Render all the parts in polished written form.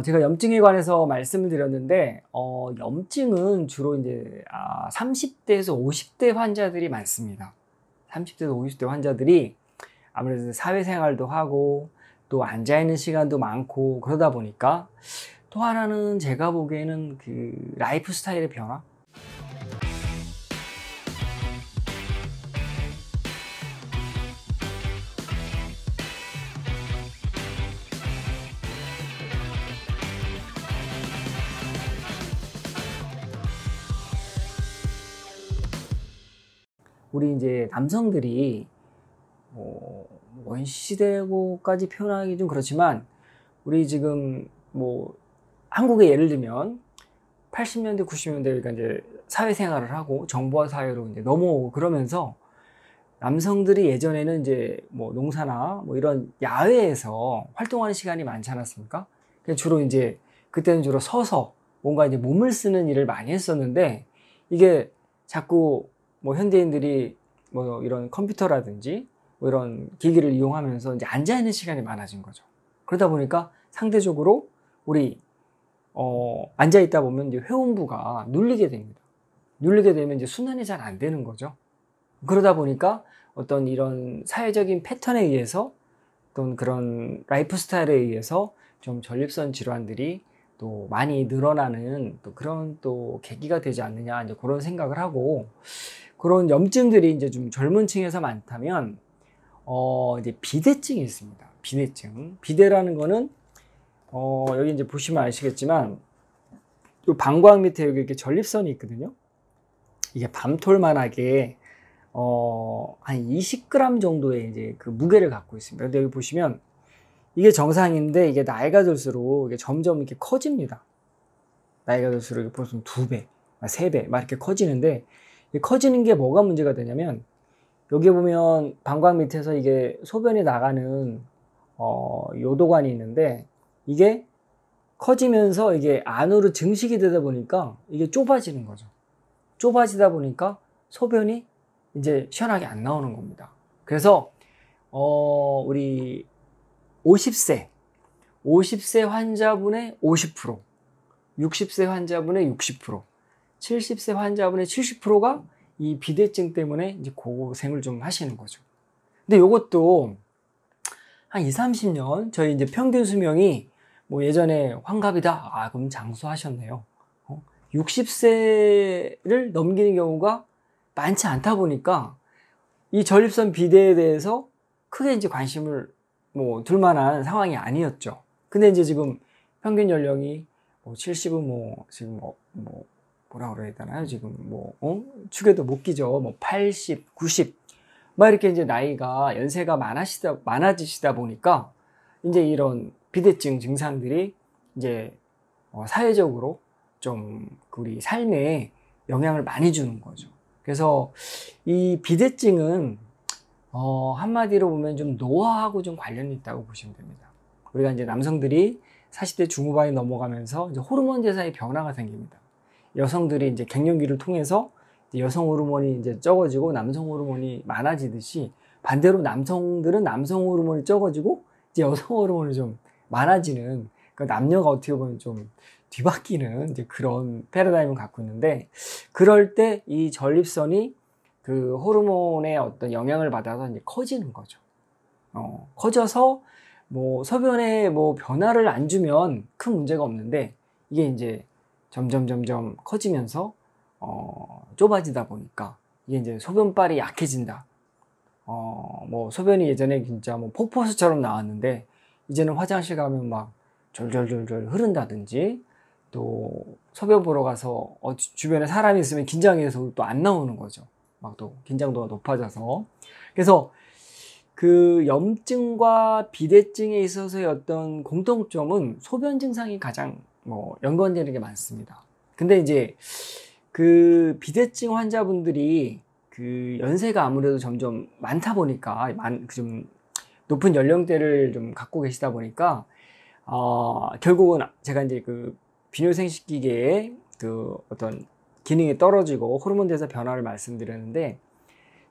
제가 염증에 관해서 말씀을 드렸는데, 염증은 주로 이제 30대에서 50대 환자들이 많습니다. 30대에서 50대 환자들이 아무래도 사회생활도 하고 또 앉아있는 시간도 많고 그러다 보니까, 또 하나는 제가 보기에는 그 라이프 스타일의 변화? 우리 이제 남성들이 원시시대고까지 표현하기 좀 그렇지만, 우리 지금 한국의 예를 들면 80년대, 90년대, 그러니까 이제 사회생활을 하고 정보화 사회로 이제 넘어오고 그러면서, 남성들이 예전에는 이제 농사나 이런 야외에서 활동하는 시간이 많지 않았습니까? 주로 이제 그때는 주로 서서 뭔가 이제 몸을 쓰는 일을 많이 했었는데, 이게 자꾸 현대인들이 이런 컴퓨터라든지 이런 기기를 이용하면서 이제 앉아있는 시간이 많아진 거죠. 그러다 보니까 상대적으로 우리 앉아있다 보면 이제 회음부가 눌리게 됩니다. 눌리게 되면 이제 순환이 잘 안 되는 거죠. 그러다 보니까 어떤 이런 사회적인 패턴에 의해서, 또는 그런 라이프 스타일에 의해서 좀 전립선 질환들이 또 많이 늘어나는 또 그런 또 계기가 되지 않느냐, 이제 그런 생각을 하고, 그런 염증들이 이제 좀 젊은 층에서 많다면, 이제 비대증이 있습니다. 비대증. 비대라는 거는, 여기 이제 보시면 아시겠지만, 요 방광 밑에 여기 이렇게 전립선이 있거든요. 이게 밤톨만하게, 한 20g 정도의 이제 그 무게를 갖고 있습니다. 근데 여기 보시면, 이게 정상인데, 이게 나이가 들수록 이게 점점 이렇게 커집니다. 나이가 들수록 이게 보통 2배, 3배, 막 이렇게 커지는데, 커지는 게 뭐가 문제가 되냐면, 여기 보면 방광 밑에서 이게 소변이 나가는 요도관이 있는데, 이게 커지면서 이게 안으로 증식이 되다 보니까 이게 좁아지는 거죠. 좁아지다 보니까 소변이 이제 시원하게 안 나오는 겁니다. 그래서 우리 50세 환자분의 50%, 60세 환자분의 60%, 70세 환자분의 70%가 이 비대증 때문에 이제 고생을 좀 하시는 거죠. 근데 이것도 한 20, 30년, 저희 이제 평균 수명이 예전에 환갑이다, 그럼 장수하셨네요. 60세를 넘기는 경우가 많지 않다 보니까, 이 전립선 비대에 대해서 크게 이제 관심을 둘 만한 상황이 아니었죠. 근데 이제 지금 평균 연령이 70은 지금 뭐라 그래야 되나요? 지금 축에도 못 끼죠. 80, 90. 막 이렇게 이제 나이가, 연세가 많아지시다 보니까, 이제 이런 비대증 증상들이 이제 사회적으로 좀 우리 삶에 영향을 많이 주는 거죠. 그래서 이 비대증은 한마디로 보면 좀 노화하고 좀 관련이 있다고 보시면 됩니다. 우리가 이제 남성들이 40대 중후반이 넘어가면서 이제 호르몬 대사의 변화가 생깁니다. 여성들이 이제 갱년기를 통해서 여성 호르몬이 이제 적어지고 남성 호르몬이 많아지듯이, 반대로 남성들은 남성 호르몬이 적어지고 이제 여성 호르몬이 좀 많아지는, 그러니까 남녀가 어떻게 보면 좀 뒤바뀌는 이제 그런 패러다임을 갖고 있는데, 그럴 때 이 전립선이 그 호르몬의 어떤 영향을 받아서 이제 커지는 거죠. 커져서 소변에 변화를 안 주면 큰 문제가 없는데, 이게 이제 점점 커지면서 좁아지다 보니까 이게 이제 소변빨이 약해진다. 소변이 예전에 진짜 폭포수처럼 나왔는데, 이제는 화장실 가면 막 졸졸졸졸 흐른다든지, 또 소변 보러 가서 주변에 사람이 있으면 긴장해서 또 안 나오는 거죠. 막 또 긴장도가 높아져서. 그래서 그 염증과 비대증에 있어서의 어떤 공통점은 소변 증상이 가장 연관되는 게 많습니다. 근데 이제 그 비대증 환자분들이 그 연세가 아무래도 점점 많다 보니까, 좀 높은 연령대를 좀 갖고 계시다 보니까, 결국은 제가 이제 그 비뇨생식기계의 그 어떤 기능이 떨어지고 호르몬 대사 변화를 말씀드렸는데,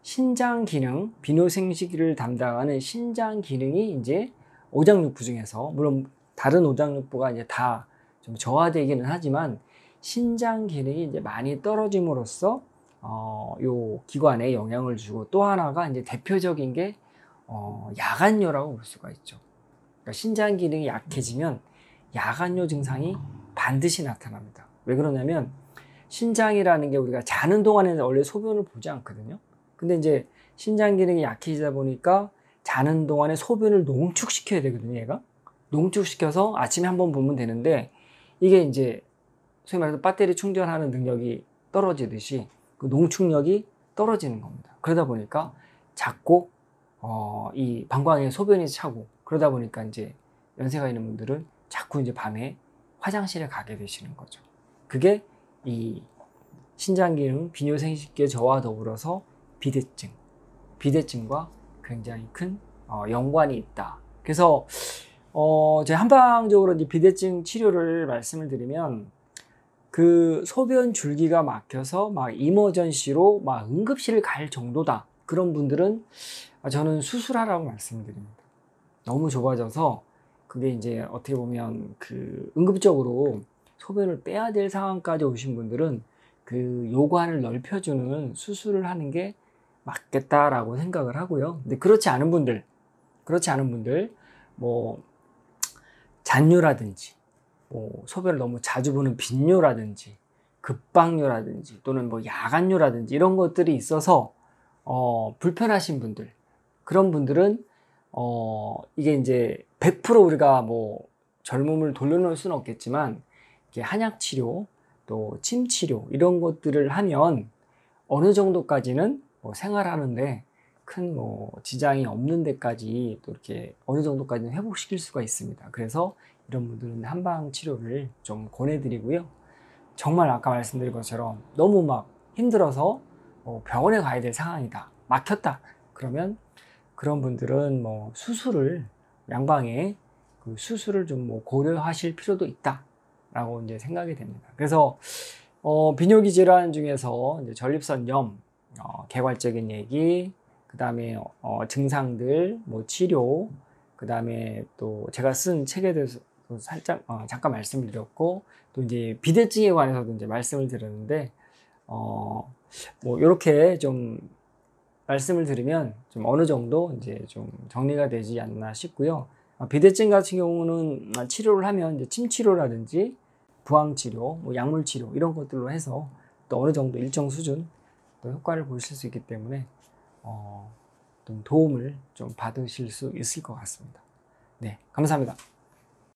신장 기능, 비뇨생식기를 담당하는 신장 기능이 이제 오장육부 중에서, 물론 다른 오장육부가 이제 다 좀 저하되기는 하지만 신장 기능이 이제 많이 떨어짐으로써 요 기관에 영향을 주고, 또 하나가 이제 대표적인 게 야간뇨라고 볼 수가 있죠. 그러니까 신장 기능이 약해지면 야간뇨 증상이 반드시 나타납니다. 왜 그러냐면 신장이라는 게 우리가 자는 동안에는 원래 소변을 보지 않거든요. 근데 이제 신장 기능이 약해지다 보니까 자는 동안에 소변을 농축시켜야 되거든요. 얘가 농축시켜서 아침에 한번 보면 되는데, 이게 이제 소위 말해서 배터리 충전하는 능력이 떨어지듯이 그 농축력이 떨어지는 겁니다. 그러다 보니까 자꾸 이 방광에 소변이 차고, 그러다 보니까 이제 연세가 있는 분들은 자꾸 이제 밤에 화장실에 가게 되시는 거죠. 그게 이 신장 기능 비뇨생식계 저하 더불어서 비대증과 굉장히 큰 연관이 있다. 그래서 제가 한방적으로 이제 비대증 치료를 말씀을 드리면, 그 소변 줄기가 막혀서 막 이머전시로 막 응급실을 갈 정도다, 그런 분들은 저는 수술하라고 말씀드립니다. 너무 좁아져서 그게 이제 어떻게 보면 그 응급적으로 소변을 빼야 될 상황까지 오신 분들은 그 요관을 넓혀주는 수술을 하는 게 맞겠다라고 생각을 하고요. 근데 그렇지 않은 분들 뭐 잔뇨라든지 뭐 소변을 너무 자주 보는 빈뇨라든지 급박뇨라든지 또는 뭐 야간뇨라든지 이런 것들이 있어서 불편하신 분들, 그런 분들은 이게 이제 100% 우리가 뭐 젊음을 돌려놓을 수는 없겠지만, 이게 한약 치료 또 침 치료 이런 것들을 하면 어느 정도까지는 뭐 생활하는데 큰 뭐 지장이 없는 데까지 또 이렇게 어느 정도까지는 회복시킬 수가 있습니다. 그래서 이런 분들은 한방 치료를 좀 권해드리고요. 정말 아까 말씀드린 것처럼 너무 막 힘들어서 병원에 가야 될 상황이다, 막혔다, 그러면 그런 분들은 뭐 수술을, 양방에 그 수술을 좀 뭐 고려하실 필요도 있다라고 이제 생각이 됩니다. 그래서 비뇨기 질환 중에서 이제 전립선염, 개괄적인 얘기, 그 다음에 증상들, 뭐 치료, 그 다음에 또 제가 쓴 책에 대해서 살짝 잠깐 말씀을 드렸고, 또 이제 비대증에 관해서도 이제 말씀을 드렸는데, 뭐 이렇게 좀 말씀을 드리면 좀 어느 정도 이제 좀 정리가 되지 않나 싶고요. 비대증 같은 경우는 치료를 하면 이제 침 치료라든지 부항 치료, 뭐 약물 치료 이런 것들로 해서 또 어느 정도 일정 수준 또 효과를 보실 수 있기 때문에 좀 도움을 좀 받으실 수 있을 것 같습니다. 네, 감사합니다.